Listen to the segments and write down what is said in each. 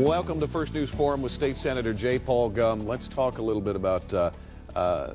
Welcome to First News Forum with State Senator Jay Paul Gumm. Let's talk a little bit about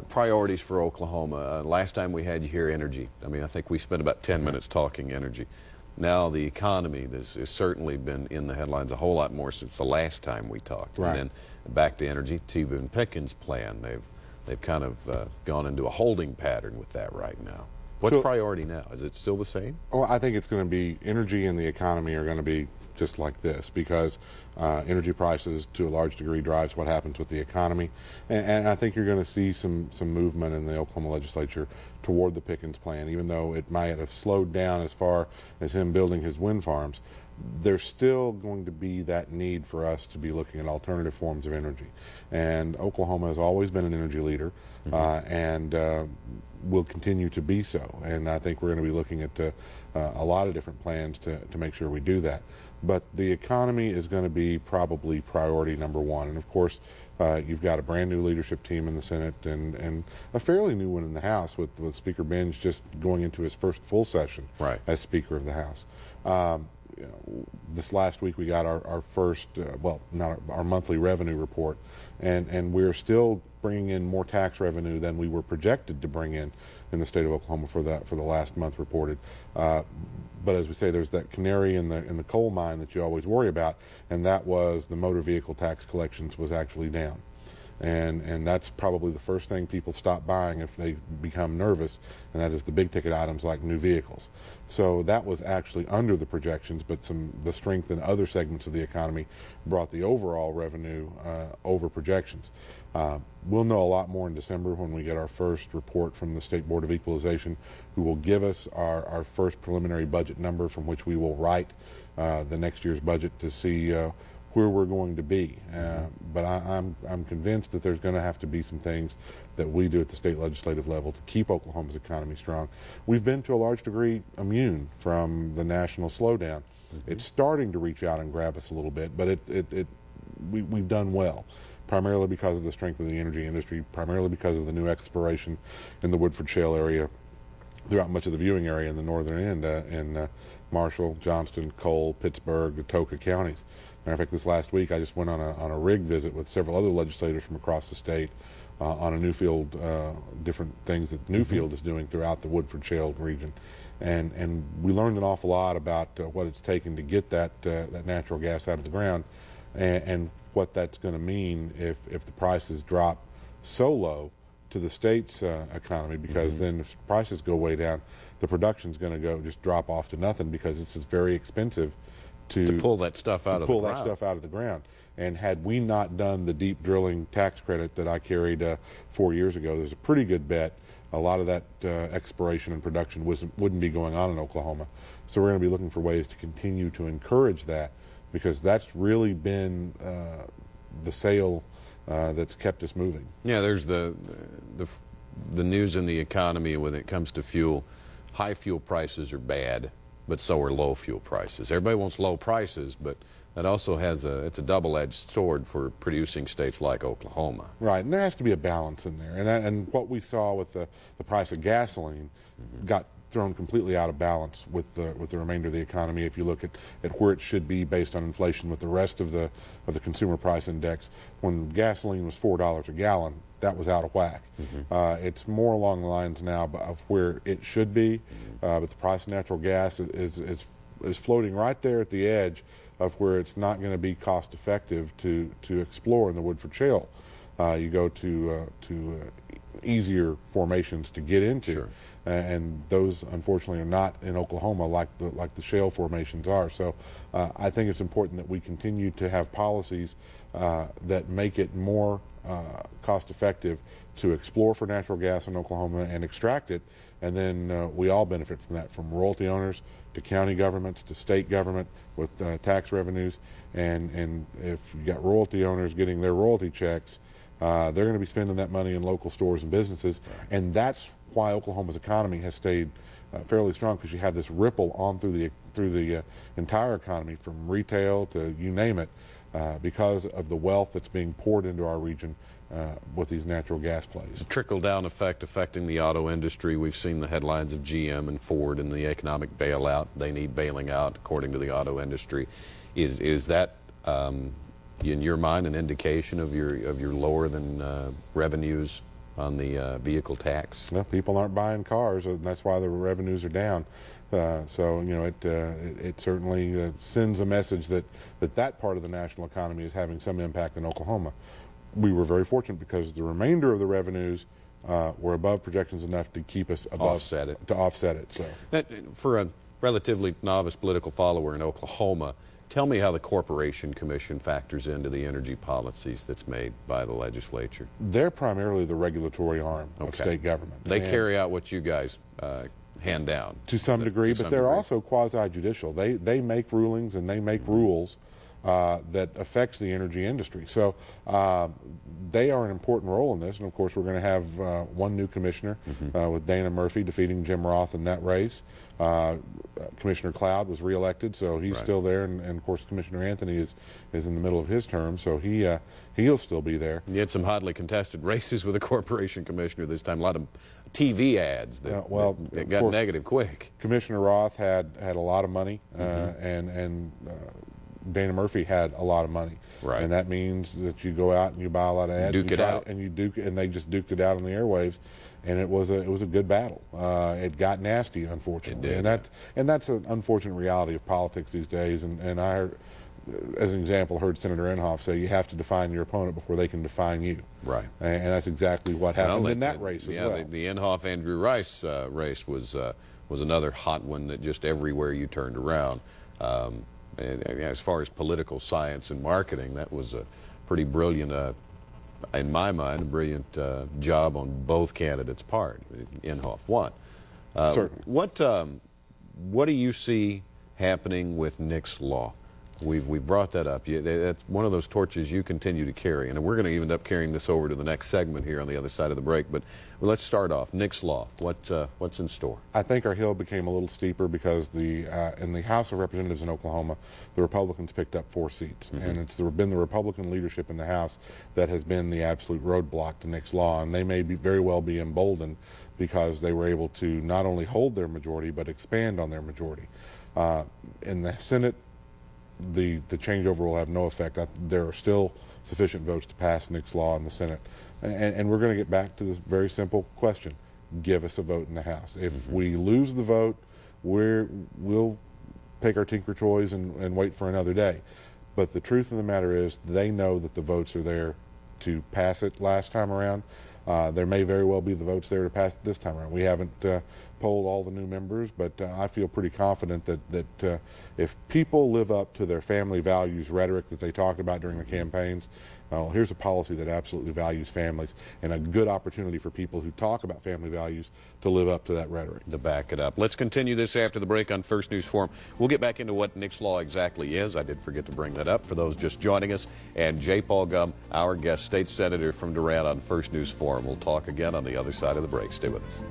priorities for Oklahoma. Last time we had you here, energy. I think we spent about 10 minutes talking energy. Now the economy has certainly been in the headlines a whole lot more since the last time we talked. Right. And then back to energy, Tebow and Pickens' plan. They've kind of gone into a holding pattern with that right now. What's priority now? Is it still the same? Well, I think it's going to be energy and the economy are going to be just like this because energy prices to a large degree drives what happens with the economy. And I think you're going to see some movement in the Oklahoma Legislature toward the Pickens plan, even though it might have slowed down as far as him building his wind farms. There's still going to be that need for us to be looking at alternative forms of energy. And Oklahoma has always been an energy leader, and will continue to be so. And I think we're going to be looking at a lot of different plans to make sure we do that. But the economy is going to be probably priority number one. And of course, you've got a brand new leadership team in the Senate and a fairly new one in the House with Speaker Benj just going into his first full session as Speaker of the House. This last week we got our first, not our monthly revenue report, and we're still bringing in more tax revenue than we were projected to bring in the state of Oklahoma for the last month reported. But as we say, there's that canary in the coal mine that you always worry about, and that was the motor vehicle tax collections was actually down. And that's probably the first thing people stop buying if they become nervous, and that is the big ticket items like new vehicles. So that was actually under the projections, but the strength in other segments of the economy brought the overall revenue over projections. We'll know a lot more in December when we get our first report from the State Board of Equalization, who will give us our first preliminary budget number from which we will write the next year's budget to see where we're going to be. But I'm convinced that there's going to have to be some things that we do at the state legislative level to keep Oklahoma's economy strong. We've been to a large degree immune from the national slowdown. It's starting to reach out and grab us a little bit, but we've done well, primarily because of the strength of the energy industry, primarily because of the new exploration in the Woodford Shale area, throughout much of the viewing area in the northern end, in Marshall, Johnston, Cole, Pittsburgh, Atoka counties. Matter of fact, this last week I just went on a rig visit with several other legislators from across the state on a Newfield, different things that Newfield is doing throughout the Woodford Shale region, and we learned an awful lot about what it's taken to get that natural gas out of the ground, and what that's going to mean if the prices drop so low to the state's economy, because then if prices go way down, the production's going to just drop off to nothing, because it's very expensive to pull that stuff out of the ground. And had we not done the deep drilling tax credit that I carried 4 years ago, there's a pretty good bet a lot of that exploration and production wouldn't be going on in Oklahoma. So we're going to be looking for ways to continue to encourage that, because that's really been the sail that's kept us moving. Yeah, there's the news in the economy when it comes to fuel. High fuel prices are bad, but so are low fuel prices. Everybody wants low prices, but that also it's a double-edged sword for producing states like Oklahoma. Right, and there has to be a balance in there. And what we saw with the price of gasoline got thrown completely out of balance with the remainder of the economy. If you look at where it should be based on inflation with the rest of the consumer price index, when gasoline was $4 a gallon, that was out of whack. It's more along the lines now of where it should be, but the price of natural gas is floating right there at the edge of where it's not going to be cost effective to explore in the Woodford Shale. You go to easier formations to get into, and those unfortunately are not in Oklahoma like the shale formations are. So I think it's important that we continue to have policies that make it more cost effective to explore for natural gas in Oklahoma and extract it, and then we all benefit from that, from royalty owners to county governments to state government with tax revenues. And if you got royalty owners getting their royalty checks, they're going to be spending that money in local stores and businesses, and that's why Oklahoma's economy has stayed fairly strong, because you have this ripple on through the entire economy, from retail to you name it, because of the wealth that's being poured into our region with these natural gas plays. The trickle-down effect affecting the auto industry. We've seen the headlines of GM and Ford and the economic bailout. They need bailing out, according to the auto industry. Is that in your mind, an indication of your lower than revenues on the vehicle tax? Well, people aren't buying cars, and that's why the revenues are down. So it certainly sends a message that part of the national economy is having some impact in Oklahoma. We were very fortunate because the remainder of the revenues were above projections enough to keep us above offset it. To offset it. So for a relatively novice political follower in Oklahoma, tell me how the Corporation Commission factors into the energy policies that's made by the legislature. They're primarily the regulatory arm of state government. They carry out what you guys hand down. To some degree, but they're also quasi-judicial. They make rulings and they make rules that affects the energy industry. So they are an important role in this. And of course, we're going to have one new commissioner with Dana Murphy defeating Jim Roth in that race. Commissioner Cloud was reelected, so he's still there, and of course Commissioner Anthony is in the middle of his term, so he'll still be there. You had some hotly contested races with the Corporation Commissioner this time. A lot of TV ads that got negative quick. Commissioner Roth had a lot of money, and Dana Murphy had a lot of money, and that means that you go out and you buy a lot of ads, and they just duked it out on the airwaves, and it was a good battle. It got nasty, unfortunately, it did. and that's an unfortunate reality of politics these days. And I, as an example, heard Senator Inhofe say you have to define your opponent before they can define you. Right. And that's exactly what happened in that race as well. The Inhofe-Andrew Rice race was another hot one that just everywhere you turned around. And as far as political science and marketing, that was a pretty brilliant, in my mind, a brilliant job on both candidates' part. Inhofe won. Certainly. What do you see happening with Nick's Law? We've brought that up. That's one of those torches you continue to carry, and we're going to end up carrying this over to the next segment here on the other side of the break. But let's start off. Nick's Law. What's in store? I think our hill became a little steeper because in the House of Representatives in Oklahoma, the Republicans picked up 4 seats, and it's been the Republican leadership in the House that has been the absolute roadblock to Nick's Law, and they may very well be emboldened because they were able to not only hold their majority but expand on their majority. In the Senate, the changeover will have no effect. There are still sufficient votes to pass Nick's Law in the Senate. And we're going to get back to this very simple question. Give us a vote in the House. If we lose the vote, we'll take our Tinker Toys and wait for another day. But the truth of the matter is they know that the votes are there to pass it last time around. There may very well be the votes there to pass it this time around. We haven't polled all the new members, but I feel pretty confident that if people live up to their family values rhetoric that they talked about during the campaigns, here's a policy that absolutely values families and a good opportunity for people who talk about family values to live up to that rhetoric. To back it up. Let's continue this after the break on First News Forum. We'll get back into what Nick's Law exactly is. I did forget to bring that up for those just joining us. And Jay Paul Gumm, our guest state senator from Durant on First News Forum. We'll talk again on the other side of the break. Stay with us.